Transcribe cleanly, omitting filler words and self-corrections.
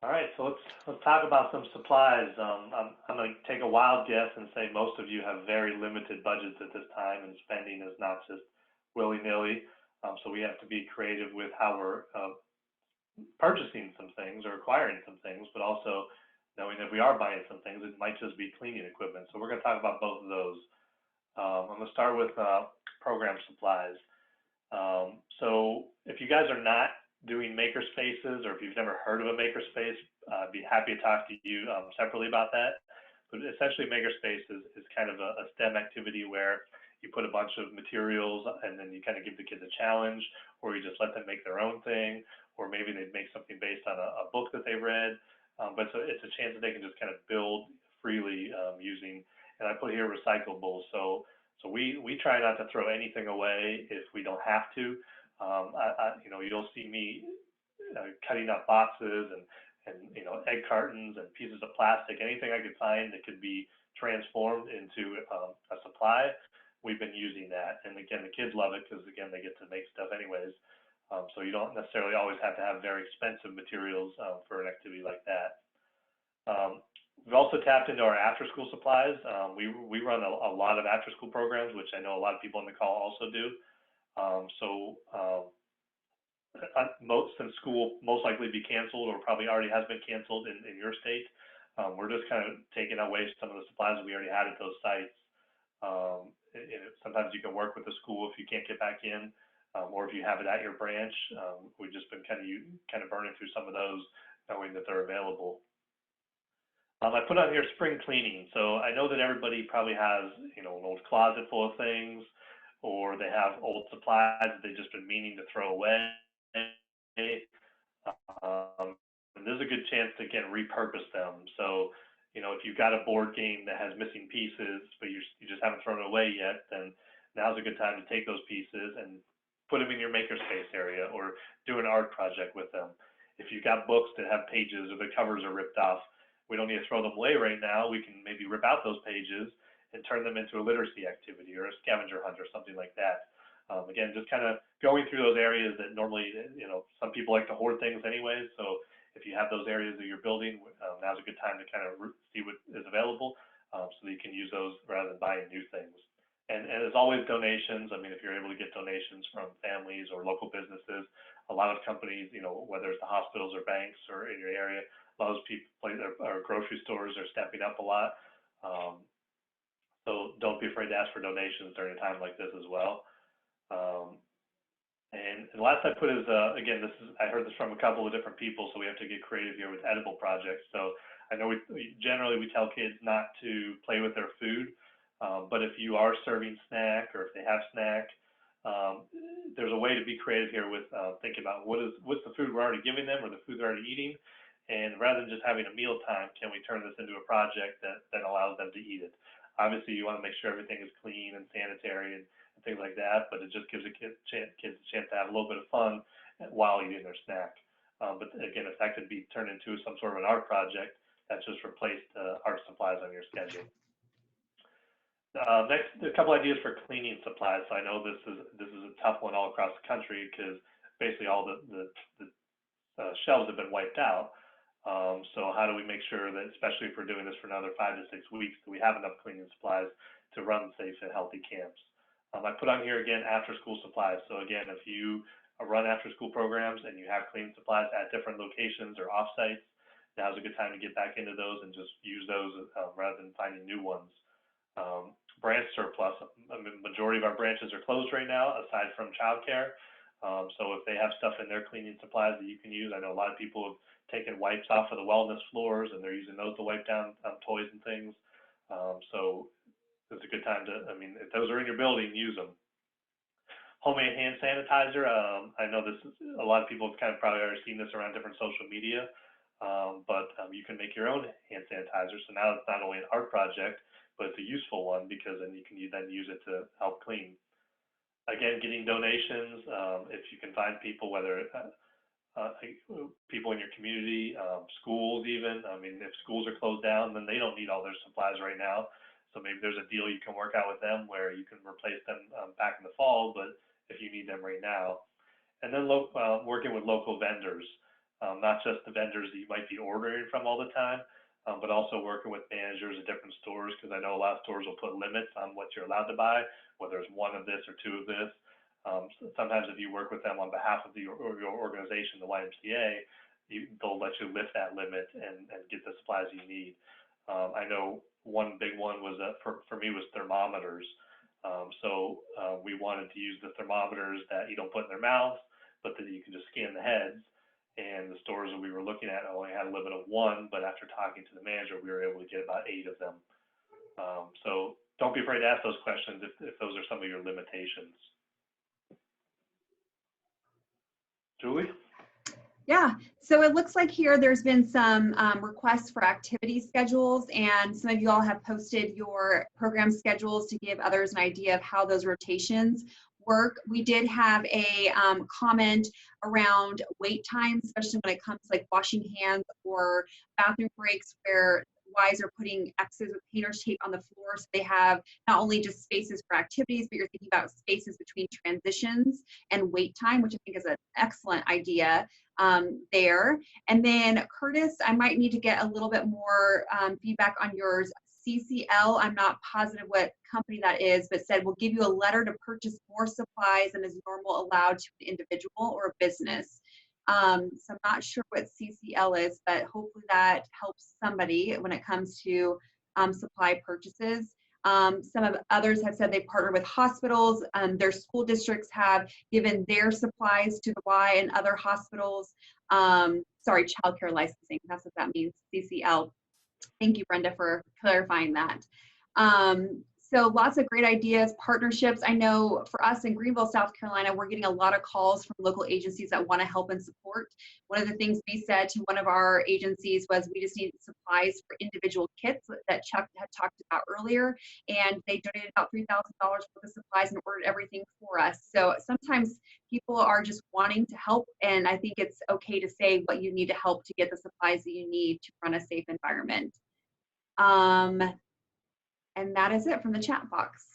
All right, so let's talk about some supplies. I'm going to take a wild guess and say most of you have very limited budgets at this time, and spending is not just willy-nilly. So we have to be creative with how we're purchasing some things or acquiring some things, but also knowing if we are buying some things, it might just be cleaning equipment. So we're going to talk about both of those. I'm going to start with program supplies. So if you guys are not doing maker spaces, or if you've never heard of a maker space, I'd be happy to talk to you separately about that. But essentially, maker space is kind of a STEM activity where you put a bunch of materials and then you kind of give the kids a challenge, or you just let them make their own thing, or maybe they make something based on a book that they read. But it's a chance that they can just kind of build freely using, and I put here recyclables. So we try not to throw anything away if we don't have to. You'll see me cutting up boxes and egg cartons and pieces of plastic, anything I could find that could be transformed into a supply. We've been using that, and again, the kids love it because again, they get to make stuff anyways. So you don't necessarily always have to have very expensive materials for an activity like that. We've also tapped into our after-school supplies. We run a lot of after-school programs, which I know a lot of people on the call also do. Since school most likely be canceled or probably already has been canceled in your state, we're just kind of taking away some of the supplies that we already had at those sites. Sometimes you can work with the school if you can't get back in, or if you have it at your branch. We've just been kind of burning through some of those, knowing that they're available. I put on here spring cleaning. So I know that everybody probably has, an old closet full of things, or they have old supplies that they've just been meaning to throw away. And there's a good chance to, again, repurpose them. So, if you've got a board game that has missing pieces, but you just haven't thrown it away yet, then now's a good time to take those pieces and put them in your makerspace area or do an art project with them. If you've got books that have pages or the covers are ripped off, we don't need to throw them away right now. We can maybe rip out those pages and turn them into a literacy activity or a scavenger hunt or something like that. Again, just kind of going through those areas that normally, some people like to hoard things anyway. So if you have those areas that you're building, now's a good time to kind of see what is available so that you can use those rather than buying new things. And as always, donations. I mean, if you're able to get donations from families or local businesses, a lot of companies, whether it's the hospitals or banks or in your area, a lot of those people, or grocery stores are stepping up a lot. So don't be afraid to ask for donations during a time like this as well. And the last I put is, again, I heard this from a couple of different people, so we have to get creative here with edible projects. So I know generally we tell kids not to play with their food, but if you are serving snack or if they have snack, there's a way to be creative here with thinking about what's the food we're already giving them or the food they're already eating, and rather than just having a meal time, can we turn this into a project that allows them to eat it? Obviously, you want to make sure everything is clean and sanitary and things like that, but it just gives the kids a chance to have a little bit of fun while eating their snack. But again, if that could be turned into some sort of an art project, that's just replaced art supplies on your schedule. Next, a couple ideas for cleaning supplies. So I know this is a tough one all across the country because basically all the shelves have been wiped out. So how do we make sure that, especially if we're doing this for another 5 to 6 weeks, that we have enough cleaning supplies to run safe and healthy camps? I put on here again after-school supplies. So again, if you run after-school programs and you have cleaning supplies at different locations or off-sites, now's a good time to get back into those and just use those rather than finding new ones. Branch surplus. Majority of our branches are closed right now, aside from childcare. So if they have stuff in their cleaning supplies that you can use, I know a lot of people have taken wipes off of the wellness floors and they're using those to wipe down toys and things. So it's a good time to, if those are in your building, use them. Homemade hand sanitizer. I know a lot of people have kind of probably already seen this around different social media, but you can make your own hand sanitizer. So now it's not only an art project, but it's a useful one because then you can then use it to help clean. Again, getting donations, if you can find people, whether people in your community, schools even. If schools are closed down, then they don't need all their supplies right now. So maybe there's a deal you can work out with them where you can replace them back in the fall, but if you need them right now. And then working with local vendors. not just the vendors that you might be ordering from all the time, but also working with managers at different stores, because I know a lot of stores will put limits on what you're allowed to buy, whether it's one of this or two of this. So sometimes if you work with them on behalf of your organization, the YMCA, they'll let you lift that limit and get the supplies you need. I know one big one was for me was thermometers. We wanted to use the thermometers that you don't put in their mouths, but that you can just scan the heads. And the stores that we were looking at only had a limit of one, but after talking to the manager, we were able to get about 8 of them. So don't be afraid to ask those questions if those are some of your limitations. Julie? Yeah, so it looks like here there's been some requests for activity schedules, and some of you all have posted your program schedules to give others an idea of how those rotations work. We did have a comment around wait times, especially when it comes to like washing hands or bathroom breaks, where Ys are putting X's with painter's tape on the floor, so they have not only just spaces for activities, but you're thinking about spaces between transitions and wait time, which I think is an excellent idea there. And then Curtis, I might need to get a little bit more feedback on yours. CCL, I'm not positive what company that is, but said we'll give you a letter to purchase more supplies than is normal allowed to an individual or a business. So I'm not sure what CCL is, but hopefully that helps somebody when it comes to supply purchases. Some of others have said they partner with hospitals. Their school districts have given their supplies to the Y and other hospitals. Sorry, childcare licensing, that's what that means, CCL. Thank you, Brenda, for clarifying that. So lots of great ideas, partnerships. I know for us in Greenville, South Carolina, we're getting a lot of calls from local agencies that want to help and support. One of the things we said to one of our agencies was we just need supplies for individual kits that Chuck had talked about earlier, and they donated about $3,000 worth of supplies and ordered everything for us. So sometimes people are just wanting to help, and I think it's okay to say what you need to help to get the supplies that you need to run a safe environment. And that is it from the chat box.